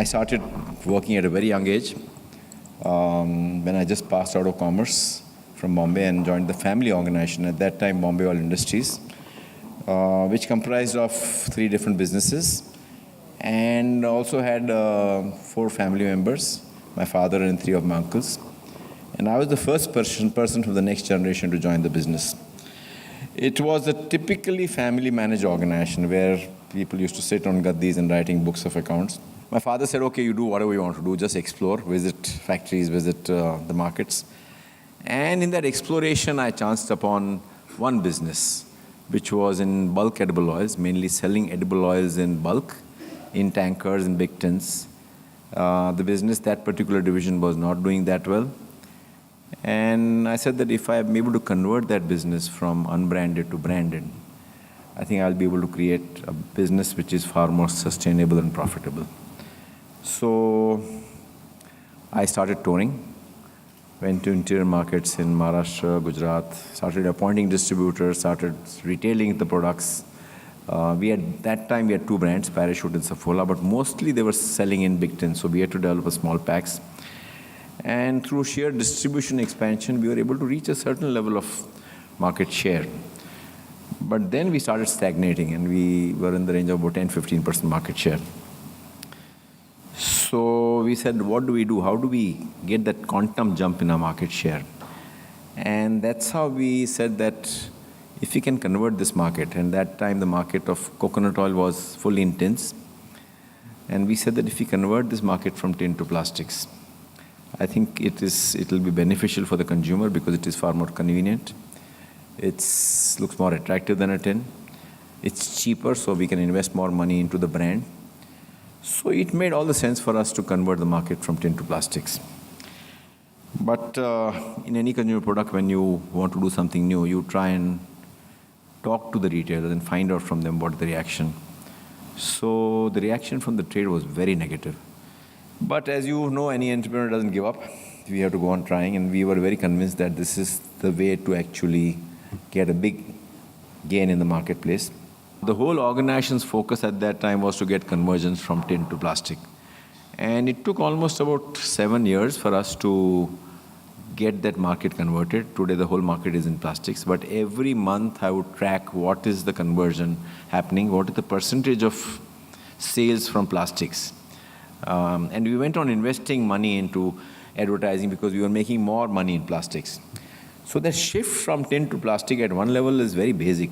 I started working at a very young age when I just passed out of commerce from Bombay and joined the family organization, at that time Mariwala Industries, which comprised of 3 different businesses and also had 4 family members, my father and 3 of my uncles. And I was the first person from the next generation to join the business. It was a typically family-managed organization where people used to sit on gaddis and writing books of accounts. My father said, okay, you do whatever you want to do, just explore, visit factories, visit the markets. And in that exploration, I chanced upon one business, which was in bulk edible oils, mainly selling edible oils in bulk, in tankers and big tins. The business, that particular division, was not doing that well. And I said that if I am able to convert that business from unbranded to branded, I think I'll be able to create a business which is far more sustainable and profitable. So I started touring, went to interior markets in Maharashtra, Gujarat, started appointing distributors, started retailing the products. That time we had 2 brands, Parachute and Saffola, but mostly they were selling in big tins, so we had to develop a small packs. And through sheer distribution expansion, we were able to reach a certain level of market share. But then we started stagnating, and we were in the range of about 10-15% market share. So we said, what do we do? How do we get that quantum jump in our market share? And that's how we said that if we can convert this market, and that time the market of coconut oil was fully in tins, and we said that if we convert this market from tin to plastics, I think it will be beneficial for the consumer because it is far more convenient. It looks more attractive than a tin. It's cheaper, so we can invest more money into the brand. So it made all the sense for us to convert the market from tin to plastics. But in any consumer product, when you want to do something new, you try and talk to the retailers and find out from them what the reaction. So the reaction from the trade was very negative. But as you know, any entrepreneur doesn't give up. We have to go on trying, and we were very convinced that this is the way to actually get a big gain in the marketplace. The whole organization's focus at that time was to get conversions from tin to plastic. And it took almost about 7 years for us to get that market converted. Today the whole market is in plastics, but every month I would track what is the conversion happening, what is the percentage of sales from plastics. And we went on investing money into advertising because we were making more money in plastics. So the shift from tin to plastic at one level is very basic,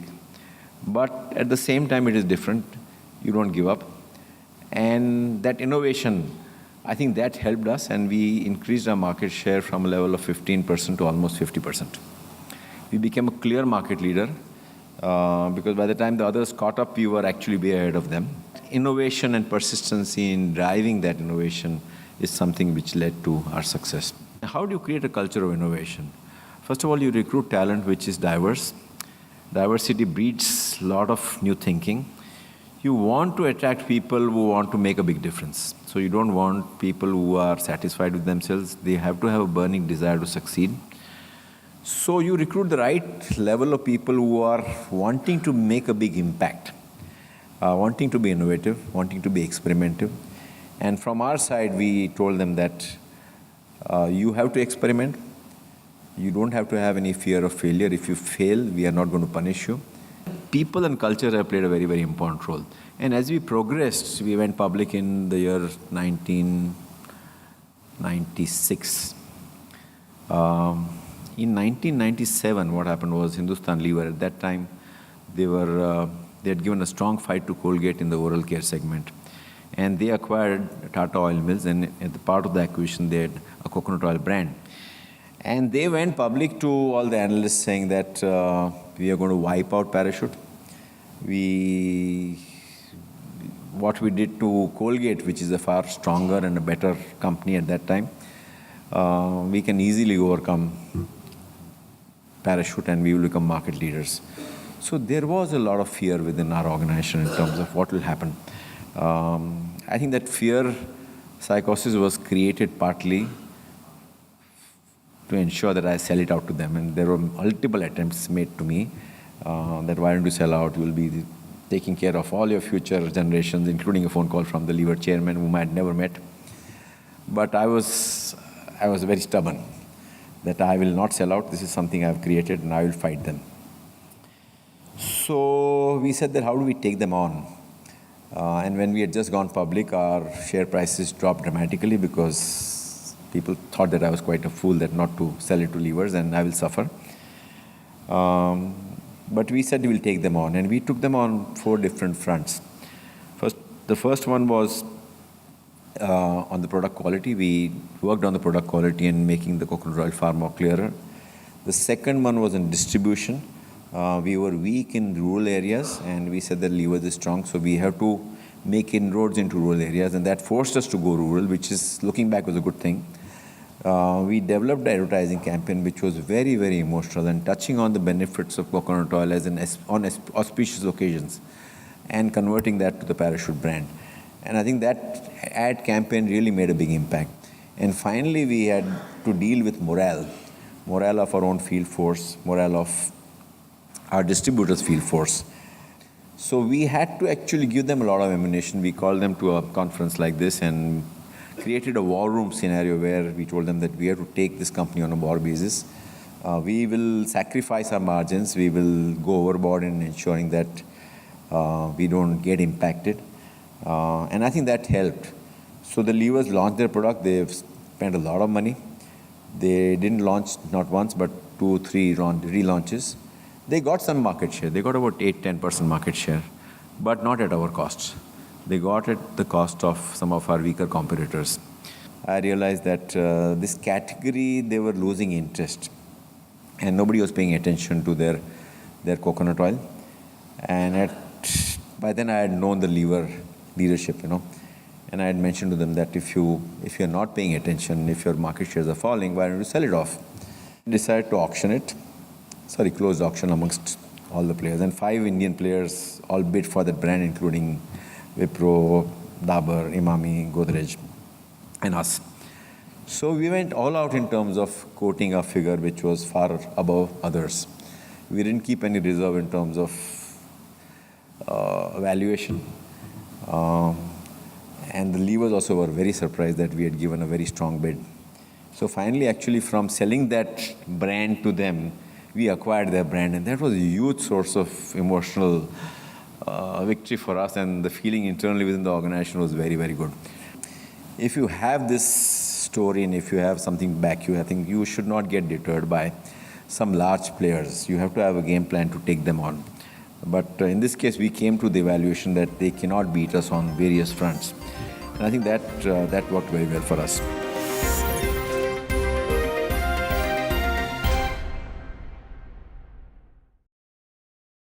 but at the same time it is different. You don't give up. And that innovation, I think that helped us, and we increased our market share from a level of 15% to almost 50%. We became a clear market leader because by the time the others caught up, we were actually way ahead of them. Innovation and persistency in driving that innovation is something which led to our success. How do you create a culture of innovation? First of all, you recruit talent which is diverse. Diversity breeds a lot of new thinking. You want to attract people who want to make a big difference. So you don't want people who are satisfied with themselves. They have to have a burning desire to succeed. So you recruit the right level of people who are wanting to make a big impact. Wanting to be innovative, wanting to be experimental. And from our side, we told them that you have to experiment. You don't have to have any fear of failure. If you fail, we are not going to punish you. People and culture have played a very, very important role. And as we progressed, we went public in the year 1996. In 1997, what happened was Hindustan Lever, at that time, they had given a strong fight to Colgate in the oral care segment. And they acquired Tata Oil Mills, and as part of the acquisition, they had a coconut oil brand. And they went public to all the analysts saying that we are going to wipe out Parachute. What we did to Colgate, which is a far stronger and a better company at that time, we can easily overcome Parachute and we will become market leaders. So there was a lot of fear within our organization in terms of what will happen. I think that fear psychosis was created partly to ensure that I sell it out to them. And there were multiple attempts made to me that why don't you sell out, you will be taking care of all your future generations, including a phone call from the lever chairman whom I had never met. But I was very stubborn that I will not sell out. This is something I've created and I will fight them. So we said that how do we take them on? And when we had just gone public, our share prices dropped dramatically because people thought that I was quite a fool that not to sell it to levers and I will suffer. But we said we will take them on, and we took them on 4 different fronts. The first one was on the product quality. We worked on the product quality and making the coconut oil far more clearer. The second one was in distribution. We were weak in rural areas, and we said that levers is strong, so we have to make inroads into rural areas, and that forced us to go rural, which is, looking back, was a good thing. We developed an advertising campaign which was very, very emotional and touching on the benefits of coconut oil on auspicious occasions and converting that to the Parachute brand. And I think that ad campaign really made a big impact. And finally, we had to deal with morale of our own field force, morale of our distributors' field force. So we had to actually give them a lot of ammunition. We called them to a conference like this and created a war room scenario where we told them that we have to take this company on a war basis. We will sacrifice our margins. We will go overboard in ensuring that we don't get impacted. And I think that helped. So the levers launched their product. They've spent a lot of money. They didn't launch not once, but 2 or 3 relaunches. They got some market share. They got about 8-10% market share, but not at our cost. They got at the cost of some of our weaker competitors. I realized that this category, they were losing interest, and nobody was paying attention to their coconut oil. And by then I had known the lever leadership, and I had mentioned to them that if you're not paying attention, if your market shares are falling, why don't you sell it off? Decided to closed auction amongst all the players. And 5 Indian players all bid for that brand, including Wipro, Dabur, Imami, Godrej, and us. So we went all out in terms of quoting a figure which was far above others. We didn't keep any reserve in terms of valuation. And the levers also were very surprised that we had given a very strong bid. So finally, actually, from selling that brand to them, we acquired their brand, and that was a huge source of emotional victory for us, and the feeling internally within the organization was very, very good. If you have this story and if you have something back you, I think you should not get deterred by some large players. You have to have a game plan to take them on. But in this case, we came to the evaluation that they cannot beat us on various fronts. And I think that worked very well for us.